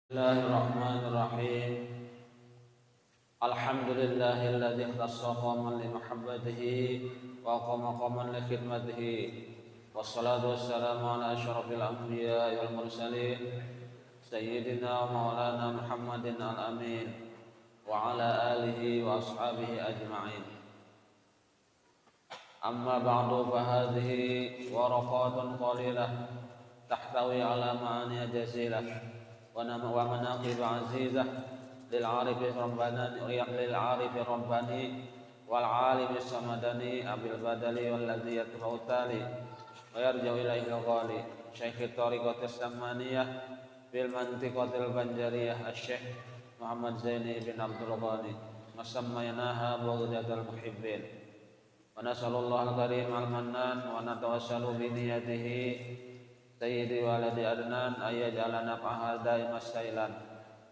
Bismillahirrahmanirrahim. Alhamdulillahilladzi ikhtassa qauman li mahabbatihi wa qama qauman li khidmatihi. Wassalatu wassalamu ala asyrafil anbiya'i wal mursalin sayyidina wa maulana Muhammadin al-amin wa ala alihi wa ashabihi ajma'in. Amma ba'du fa hadhihi waraqatun qalilah tahtawi ala ma'ani jazilah ومناقب عزيزة للعارف الرباني والعالم الصمداني أبي البدل والذي يتبع التالي ويرجع إليه الغالي شيخ الطريقة السمانية في المنطقة البنجرية الشيخ محمد زيني بن عبد الغني وسميناها بغدة المحبين ونسأل الله الكريم المنان ونتوسل بنيته Sayyidi waladi adnan ayyaj'alana fa'al daimas sailan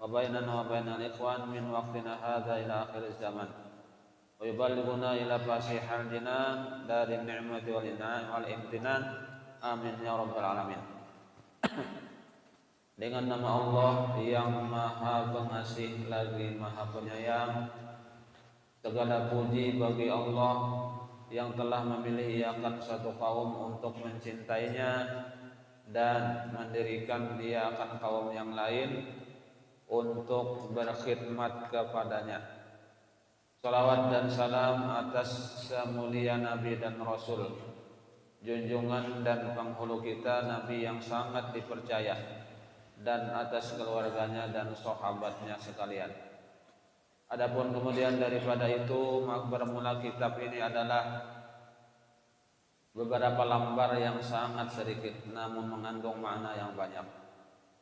wa bainana wa bainal ikhwan min waqtina hadza ila akhir zaman wa yuballighuna ila fasihal jinan dari ni'mati wal in'am wal imtinan amin ya rabbal alamin. Dengan nama Allah yang Maha Pengasih lagi Maha Penyayang, segala puji bagi Allah yang telah memilih iakan satu kaum untuk mencintainya dan mendirikan dia akan kaum yang lain untuk berkhidmat kepadanya. Salawat dan salam atas semulia Nabi dan Rasul, junjungan dan penghulu kita Nabi yang sangat dipercaya, dan atas keluarganya dan sahabatnya sekalian. Adapun kemudian daripada itu, bermula kitab ini adalah beberapa lambar yang sangat sedikit namun mengandung makna yang banyak.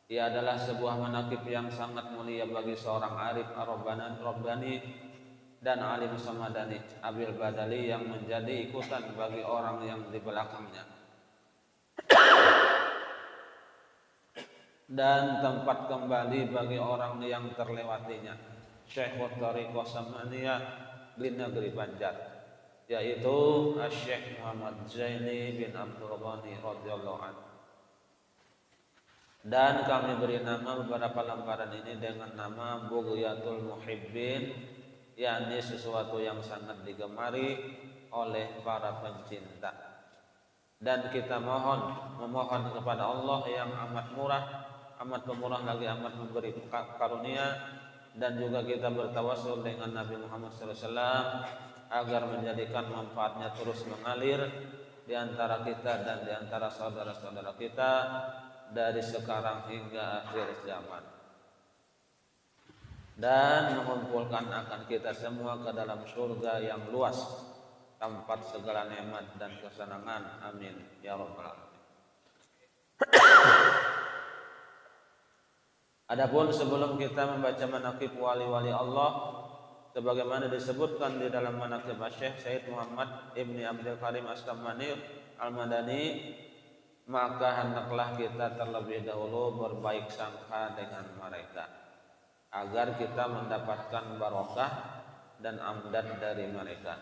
Ia adalah sebuah manaqib yang sangat mulia bagi seorang arif ar-rabbani dan alim samadani Abil Badali yang menjadi ikutan bagi orang yang di belakangnya, dan tempat kembali bagi orang yang terlewatinya, Syekhut Thariqah Samaniyah di negeri Banjar, yaitu Syekh Muhammad Zaini bin Abdul Ghani radhiyallahu anhu. Dan kami beri nama beberapa lembaran ini dengan nama Bughyatul Muhibbin, yakni sesuatu yang sangat digemari oleh para pencinta. Dan kita memohon kepada Allah yang amat murah, amat pemurah lagi amat memberi karunia, dan juga kita bertawassul dengan Nabi Muhammad SAW agar menjadikan manfaatnya terus mengalir di antara kita dan di antara saudara-saudara kita dari sekarang hingga akhir zaman, dan mengumpulkan akan kita semua ke dalam surga yang luas, tempat segala nikmat dan kesenangan. Amin ya rabbal alamin. Adapun sebelum kita membaca manaqib wali-wali Allah sebagaimana disebutkan di dalam manaqib Syekh Said Muhammad Ibni Abdul Karim As-Sammani Al-Madani, maka hendaklah kita terlebih dahulu berbaik sangka dengan mereka agar kita mendapatkan barokah dan amdad dari mereka,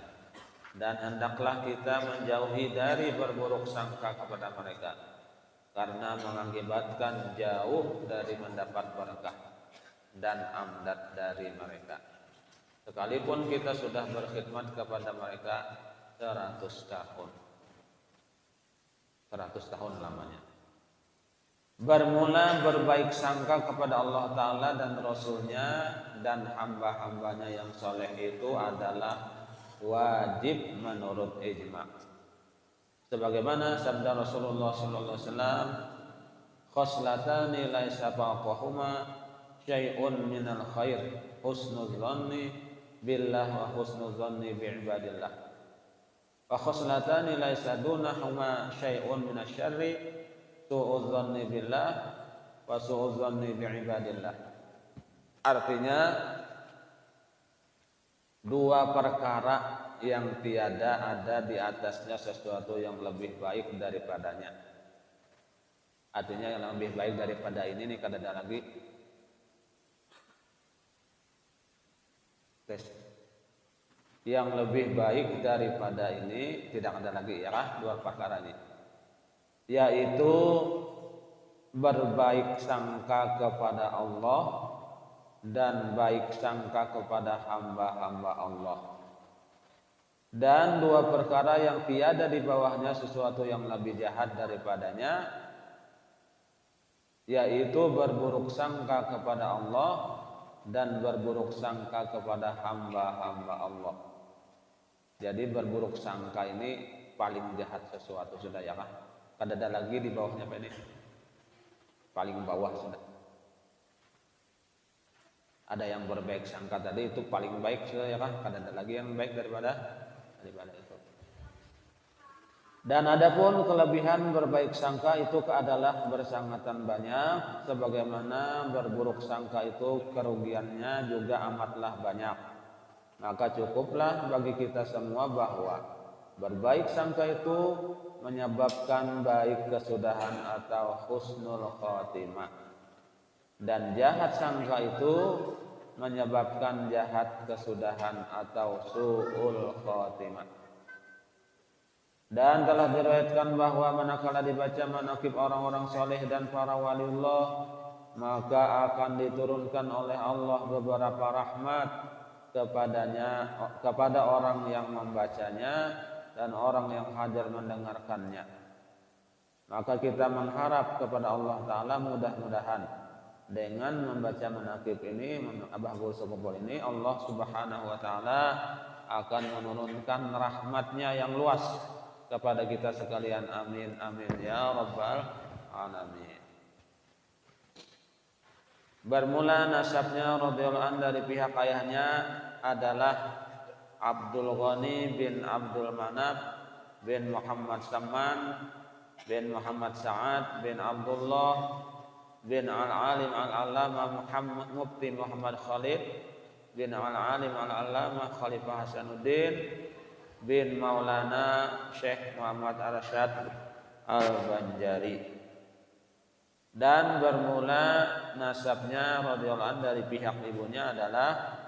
dan hendaklah kita menjauhi dari berburuk sangka kepada mereka karena mengakibatkan jauh dari mendapat berkah dan amdad dari mereka, sekalipun kita sudah berkhidmat kepada mereka 100 tahun. 100 tahun lamanya. Bermula berbaik sangka kepada Allah Ta'ala dan Rasulnya dan hamba-hambanya yang soleh itu adalah wajib menurut ijma'. Sebagaimana sabda Rasulullah SAW, khoslatani laisa fawqahuma syai'un minal khair, husnul dhanni billah wa husnul dhanni bi'ibadillah. Wa khoslatani laisa dunahuma syai'un minasyarri, su'udz dhanni billah wa su'udz dhanni bi'ibadillah. Artinya, dua perkara yang tiada ada di atasnya sesuatu yang lebih baik daripadanya. Artinya yang lebih baik daripada ini kada ada lagi. Yang lebih baik daripada ini tidak ada lagi, ya dua perkara ini, yaitu berbaik sangka kepada Allah dan baik sangka kepada hamba-hamba Allah. Dan dua perkara yang tiada di bawahnya sesuatu yang lebih jahat daripadanya, yaitu berburuk sangka kepada Allah dan berburuk sangka kepada hamba-hamba Allah. Jadi berburuk sangka ini paling jahat sesuatu sudah ya kan? Kada ada lagi di bawahnya apa ini? Paling bawah sudah. Ada yang berbaik sangka tadi itu paling baik sudah ya kan? Kada ada lagi yang baik daripada itu. Dan adapun kelebihan berbaik sangka itu adalah bersangatan banyak, sebagaimana berburuk sangka itu kerugiannya juga amatlah banyak. Maka cukuplah bagi kita semua bahwa berbaik sangka itu menyebabkan baik kesudahan atau husnul khotimah, dan jahat sangka itu menyebabkan jahat kesudahan atau su'ul khotimah. Dan telah diriwayatkan bahwa manakala dibaca manaqib orang-orang soleh dan para waliullah, maka akan diturunkan oleh Allah beberapa rahmat kepada orang yang membacanya dan orang yang hadir mendengarkannya. Maka kita mengharap kepada Allah Ta'ala mudah-mudahan dengan membaca manaqib ini, Abah Guru Sekumpul ini, Allah Subhanahu wa Ta'ala akan menurunkan rahmatnya yang luas kepada kita sekalian. Amin amin ya rabbal alamin. Bermula nasabnya radhiyallahu anhu dari pihak ayahnya adalah Abdul Ghani bin Abdul Manaf bin Muhammad Saman bin Muhammad Sa'ad bin Abdullah bin Al-Alim Al-Allamah Muhammad Mufti Muhammad Khalid bin Al-Alim Al-Allamah Khalifah Hasanuddin bin Maulana Syekh Muhammad Arsyad Al-Banjari. Dan bermula nasabnya radhiyallahu anhu dari pihak ibunya adalah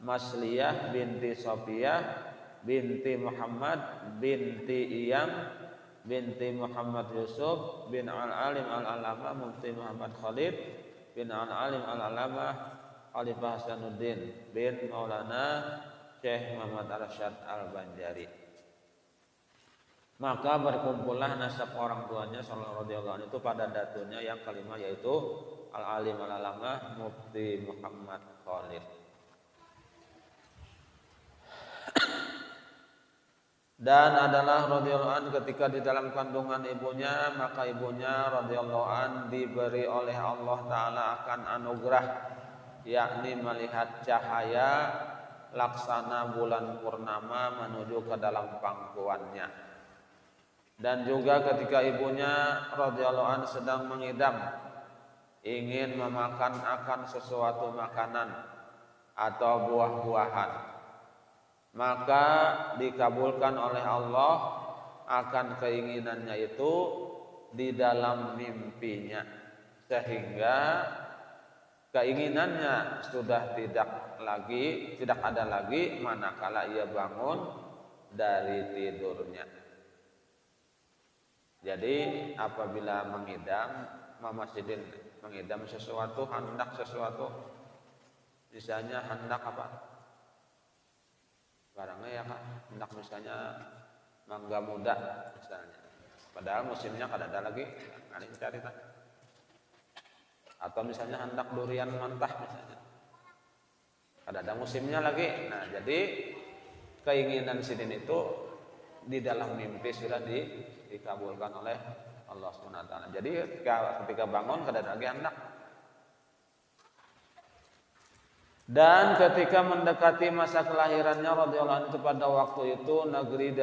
Masliyah binti Sofiyah binti Muhammad binti Iyam binti Muhammad Yusuf bin Al-Alim Al-Allamah Mufti Muhammad Khalid bin Al-Alim Al-Allamah Khalifah Hasanuddin bin Maulana Syekh Muhammad Arsyad Al-Banjari. Maka berkumpullah nasab orang tuanya sallallahu radhiyallahu anhu itu pada datunya yang kelima, yaitu Al-Alim Al-Allamah Mufti Muhammad Khalid. Dan adalah radhiyallahu an ketika di dalam kandungan ibunya, maka ibunya radhiyallahu an diberi oleh Allah Ta'ala akan anugerah, yakni melihat cahaya laksana bulan purnama menuju ke dalam pangkuannya. Dan juga ketika ibunya radhiyallahu an sedang mengidam, ingin memakan akan sesuatu makanan atau buah-buahan, maka dikabulkan oleh Allah akan keinginannya itu di dalam mimpinya, sehingga keinginannya sudah tidak ada lagi manakala ia bangun dari tidurnya. Jadi apabila mengidam, mamasidin mengidam sesuatu, hendak sesuatu, misalnya hendak apa? Barangnya ya kan, hendak misalnya mangga muda misalnya, padahal musimnya kada ada lagi, ada yang cari tak? Atau misalnya hendak durian mentah misalnya, kada ada musimnya lagi. Nah, jadi keinginan sidin itu di dalam mimpi sudah dikabulkan oleh Allah SWT. Jadi ketika bangun kada ada lagi hendak. Dan ketika mendekati masa kelahirannya radhiyallahu anhu itu, pada waktu itu negeri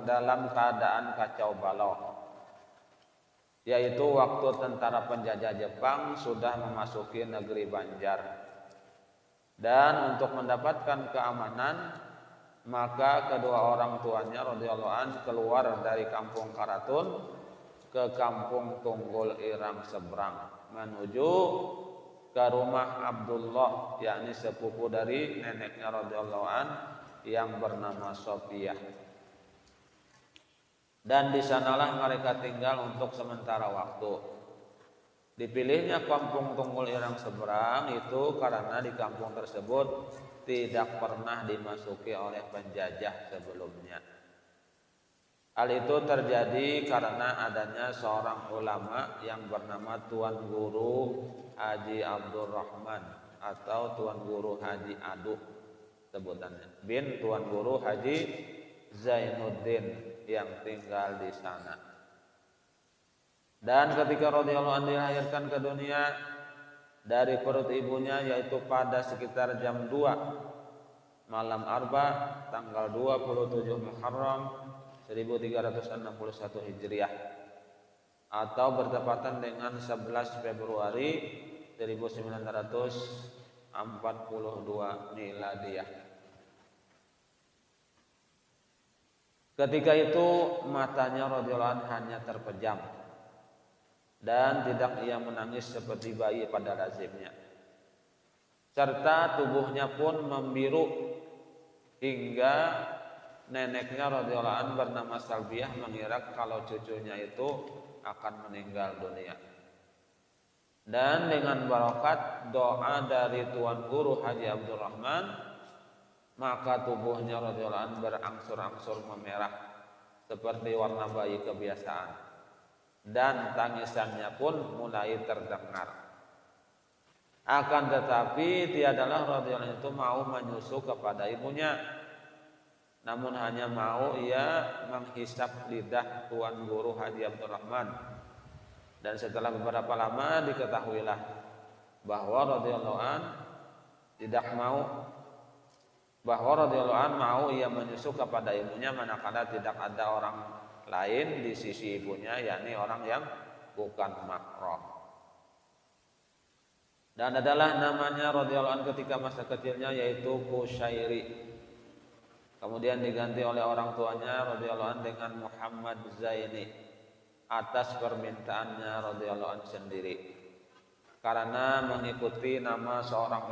dalam keadaan kacau balau, yaitu waktu tentara penjajah Jepang sudah memasuki negeri Banjar. Dan untuk mendapatkan keamanan, maka kedua orang tuanya radhiyallahu anhu keluar dari kampung Karatun ke kampung Tunggul Irang Seberang menuju ke rumah Abdullah, yakni sepupu dari neneknya radhiyallahu an yang bernama Sofiyah. Dan di sanalah mereka tinggal untuk sementara waktu. Dipilihnya kampung Tunggul Irang Seberang itu karena di kampung tersebut tidak pernah dimasuki oleh penjajah sebelumnya. Hal itu terjadi karena adanya seorang ulama yang bernama Tuan Guru Haji Abdurrahman atau Tuan Guru Haji Aduh sebutannya, bin Tuan Guru Haji Zainuddin yang tinggal di sana. Dan ketika radhiyallahu anhu dilahirkan ke dunia dari perut ibunya, yaitu pada sekitar jam 2 malam Arba tanggal 27 Muharram 1361 Hijriah atau bertepatan dengan 11 Februari 1942 Miladiyah. Ketika itu matanya radhiyallahu anhu hanya terpejam dan tidak ia menangis seperti bayi pada lazimnya, serta tubuhnya pun membiru hingga neneknya radhiyallahu anhu bernama Salbiah mengira kalau cucunya itu akan meninggal dunia. Dan dengan barakat doa dari Tuan Guru Haji Abdurrahman, maka tubuhnya radhiyallahu anhu berangsur-angsur memerah seperti warna bayi kebiasaan. Dan tangisannya pun mulai terdengar. Akan tetapi tiadalah radhiyallahu itu mau menyusu kepada ibunya, namun hanya mau ia menghisap lidah Tuan Guru Haji Abdurrahman. Dan setelah beberapa lama diketahuilah bahwa radhiyallahu mau ia menyusu kepada ibunya manakala tidak ada orang lain di sisi ibunya, yakni orang yang bukan mahram. Dan adalah namanya radhiyallahu anhu ketika masa kecilnya yaitu Kusyairi. Kemudian diganti oleh orang tuanya radhiyallahu anhu dengan Muhammad Zaini atas permintaannya radhiyallahu anhu sendiri. Karena mengikuti nama seorang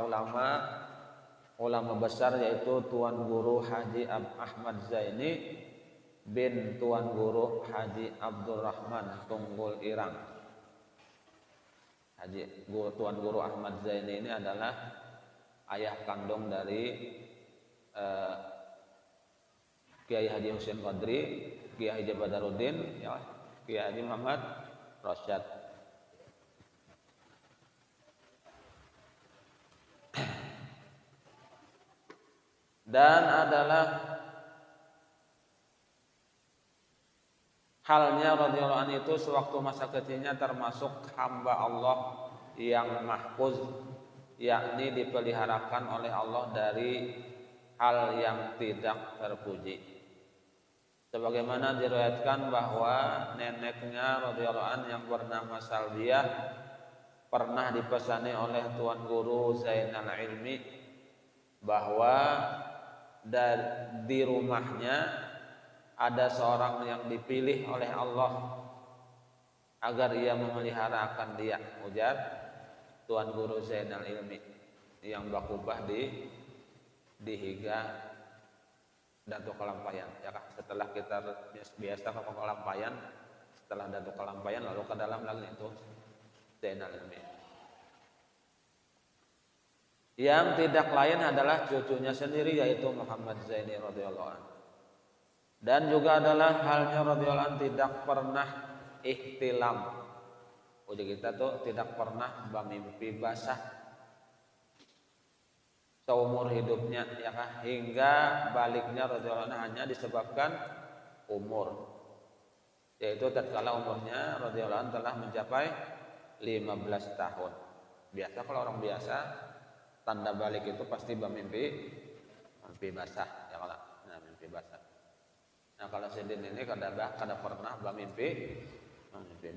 ulama besar yaitu Tuan Guru Haji Ahmad Zaini bin Tuan Guru Haji Abdurrahman Tunggul Irang. Tuan Guru Ahmad Zaini ini adalah ayah kandung dari Kiai Haji Husain Qadri, Kiai Haji Badaruddin, ya, Kiai Haji Muhammad Rasyad. Dan adalah halnya radhiyallahu anhu itu sewaktu masa kecilnya termasuk hamba Allah yang mahfuz, yakni dipeliharakan oleh Allah dari hal yang tidak terpuji. Sebagaimana diriwayatkan bahwa neneknya radhiyallahu anhu yang bernama Salbiah pernah dipesani oleh Tuan Guru Zainal Ilmi bahwa di rumahnya ada seorang yang dipilih oleh Allah agar ia memelihara akan dia, ujar Tuan Guru Zainal Ilmi yang bakubah di Higa Datuk Kalampayan. Ya kah? Setelah kita biasa ke Kalampayan, setelah Datuk Kalampayan lalu ke dalam lagi itu Zainal Ilmi. Yang tidak lain adalah cucunya sendiri yaitu Muhammad Zaini radhiyallahu anhu. Dan juga adalah halnya radhiyallahu anhu tidak pernah ihtilam. Uji kita tuh tidak pernah bermimpi basah seumur hidupnya, ya kah? Hingga baliknya radhiyallahu anhu hanya disebabkan umur, yaitu tatkala umurnya radhiyallahu anhu telah mencapai 15 tahun. Biasa kalau orang biasa tanda balik itu pasti bermimpi basah, ya kalau mimpi basah. Nah kalau Sidin ini kada pernah bermimpi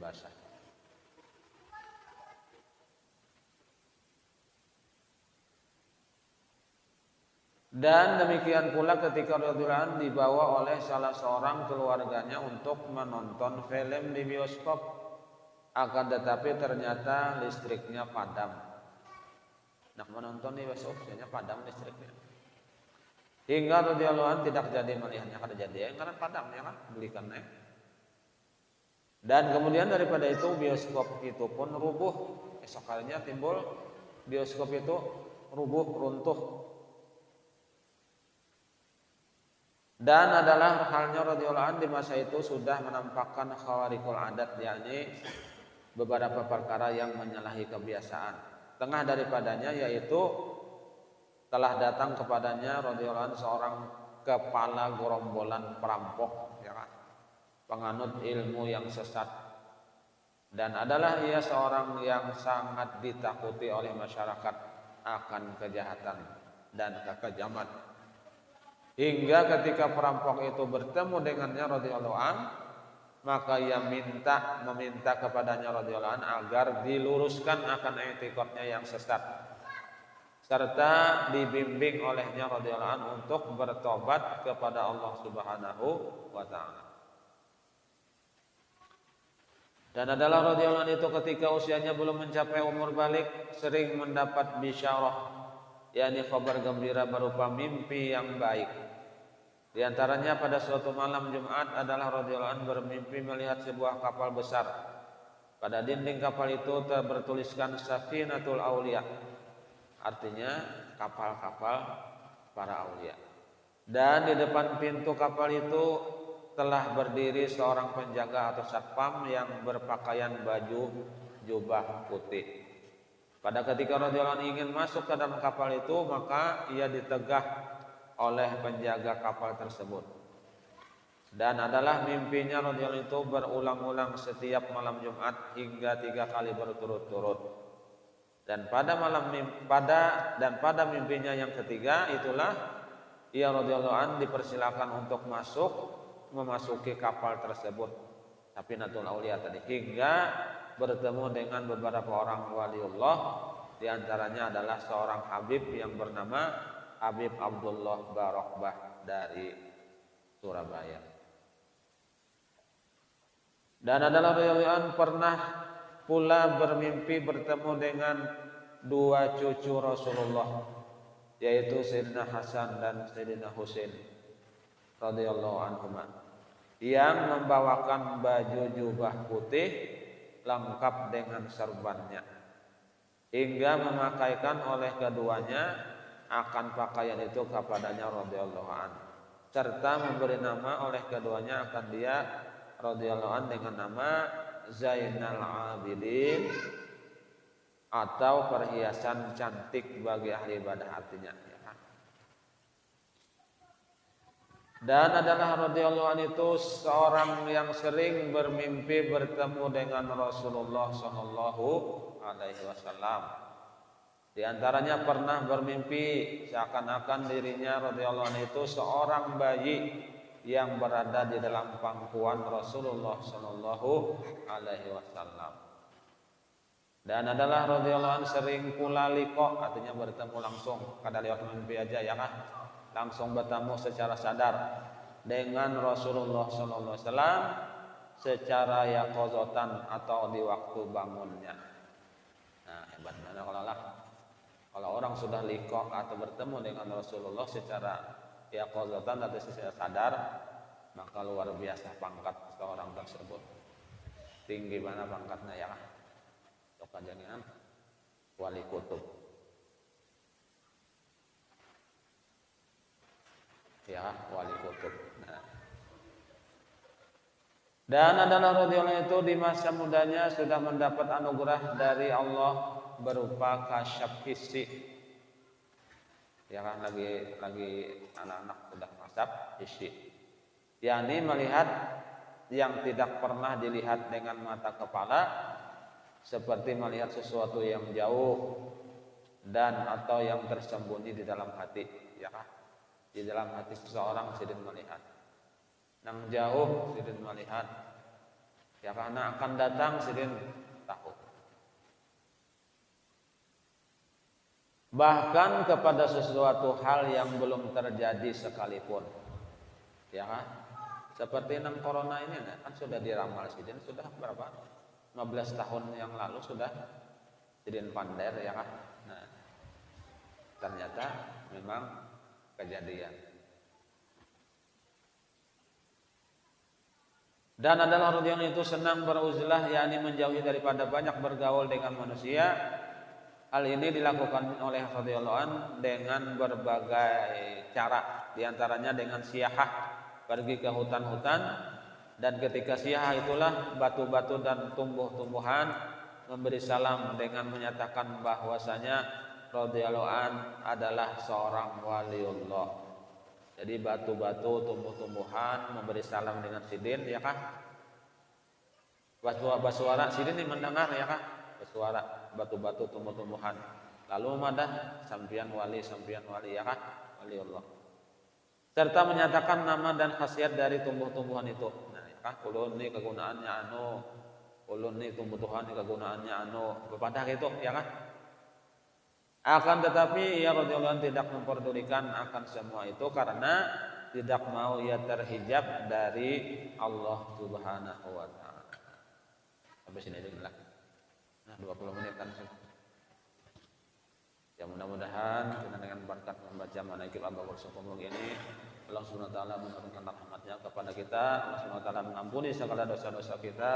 basah. Dan demikian pula ketika radhiyallahu anhu dibawa oleh salah seorang keluarganya untuk menonton film di bioskop, akan tetapi ternyata listriknya padam. Nah menonton di bioskop ternyata padam listriknya. Hingga radhiyallahu anhu tidak jadi melihatnya kada jadi karena padam ya kan belikan Dan kemudian daripada itu bioskop itu pun rubuh. Esok harinya timbul bioskop itu rubuh, runtuh. Dan adalah halnya radhiyallahu anhu di masa itu sudah menampakkan khawariqul adat, yakni beberapa perkara yang menyalahi kebiasaan. Tengah daripadanya yaitu telah datang kepadanya radhiyallahu anhu seorang kepala gerombolan perampok, ya kan? Penganut ilmu yang sesat, dan adalah ia seorang yang sangat ditakuti oleh masyarakat akan kejahatan dan kekejaman. Hingga ketika perampok itu bertemu dengannya radhiyallahu an, maka ia meminta kepadanya radhiyallahu an agar diluruskan akan i'tiqadnya yang sesat, serta dibimbing olehnya radhiyallahu an untuk bertobat kepada Allah Subhanahu wa taala. Dan adalah radhiyallahu an itu ketika usianya belum mencapai umur balik sering mendapat bisyarah, yakni kabar gembira berupa mimpi yang baik. Di antaranya pada suatu malam Jumat adalah radhiyallahu an bermimpi melihat sebuah kapal besar. Pada dinding kapal itu bertuliskan Safinatul Aulia, artinya kapal-kapal para aulia. Dan di depan pintu kapal itu telah berdiri seorang penjaga atau satpam yang berpakaian baju jubah putih. Pada ketika radhiyallahu anhu ingin masuk ke dalam kapal itu, maka ia ditegah oleh penjaga kapal tersebut. Dan adalah mimpinya radhiyallahu itu berulang-ulang setiap malam Jumat hingga 3 kali berturut-turut. Dan pada mimpinya yang ketiga itulah ia radhiyallahu an dipersilakan untuk memasuki kapal tersebut, Safinatul Aulia tadi, hingga bertemu dengan beberapa orang waliullah. Di antaranya adalah seorang habib yang bernama Habib Abdullah Barokbah dari Surabaya. Dan adalah radhiyallahu pernah pula bermimpi bertemu dengan dua cucu Rasulullah, yaitu Sayyidina Hasan dan Sayyidina Husain radhiyallahu anhuma, yang membawakan baju jubah putih lengkap dengan serbannya, hingga memakaikan oleh keduanya akan pakaian itu kepadanya radhiyallahu an, serta memberi nama oleh keduanya akan dia radhiyallahu an dengan nama Zainal Abidin, atau perhiasan cantik bagi ahli ibadah hatinya. Dan adalah radhiyallahu an itu seorang yang sering bermimpi bertemu dengan Rasulullah sallallahu alaihi wasallam. Di antaranya pernah bermimpi seakan-akan dirinya radhiyallahu anhu itu seorang bayi yang berada di dalam pangkuan Rasulullah sallallahu alaihi wasallam. Dan adalah radhiyallahu anhu sering pula liqa, artinya bertemu langsung, kada lewat mimpi aja ya kan, langsung bertemu secara sadar dengan Rasulullah sallallahu alaihi wasallam secara yaqazatan atau di waktu bangunnya. Nah, hebat mana kalau orang sudah liqa atau bertemu dengan Rasulullah secara yaqazatan atau secara sadar, maka luar biasa pangkat seorang tersebut. Tinggi mana pangkatnya ya? Jangan wali kutub. Ya, wali kutub. Nah. Dan adalah radhiyallahu itu di masa mudanya sudah mendapat anugerah dari Allah berupa kasyaf hissi. Ya kan, lagi anak-anak sudah kasyaf hissi, yakni melihat yang tidak pernah dilihat dengan mata kepala, seperti melihat sesuatu yang jauh dan atau yang tersembunyi di dalam hati, ya kan? Di dalam hati seseorang sidin melihat, nang jauh sidin melihat, ya karena akan datang sidin tahu. Bahkan kepada sesuatu hal yang belum terjadi sekalipun, ya kan? Seperti nang corona ini kan sudah diramal sidin sudah berapa? 15 tahun yang lalu sudah sidin pander, ya kan? Nah, ternyata memang kejadian. Dan adalah orang yang itu senang beruzlah, yakni menjauhi daripada banyak bergaul dengan manusia. Hal ini dilakukan oleh radhiyallahu an dengan berbagai cara, diantaranya dengan siyahah, pergi ke hutan-hutan, dan ketika siyahah itulah batu-batu dan tumbuh-tumbuhan memberi salam dengan menyatakan bahwasanya radhiyallahu an adalah seorang waliullah. Jadi batu-batu, tumbuh-tumbuhan memberi salam dengan sidin, ya kah? Basuara sidin ini mendengar, ya kah? Basuara batu-batu, tumbuh-tumbuhan. Lalu madah sampian wali, ya kah? Wali Allah. Serta menyatakan nama dan khasiat dari tumbuh-tumbuhan itu. Nah, ya kah? Ulun ini kegunaannya anu, ulun ini tumbuh-tumbuhan ini kegunaannya anu. Bepadah itu, ya kah? Akan tetapi ia radhiyallahu tidak memperdulikan akan semua itu karena tidak mau ia terhijab dari Allah Subhanahu wa taala. Sampai sini aja lah. Nah, 20 menit kan. Ya mudah-mudahan kita dengan berkat membaca manaqib Abu Bakar Siddiq ini Allah Subhanahu wa taala menurunkan rahmatnya kepada kita. Allah Subhanahu wa taala mengampuni segala dosa-dosa kita,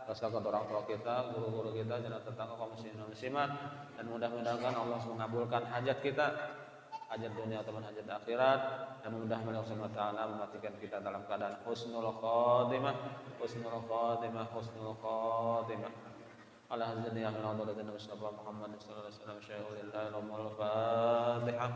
dosa kedua orang tua kita, guru-guru kita, dan tetangga kaum muslimin dan muslimat, dan mudah-mudahan Allah mengabulkan hajat kita, hajat dunia ataupun hajat akhirat, dan mudah-mudahan Allah Subhanahu wa taala mematikan kita dalam keadaan husnul khatimah, husnul khatimah, husnul khatimah. على هذا الدنيا من عضلة النبي صلى الله عليه وسلم محمد صلى الله عليه وسلم شيخ لله الأمور الفاتحة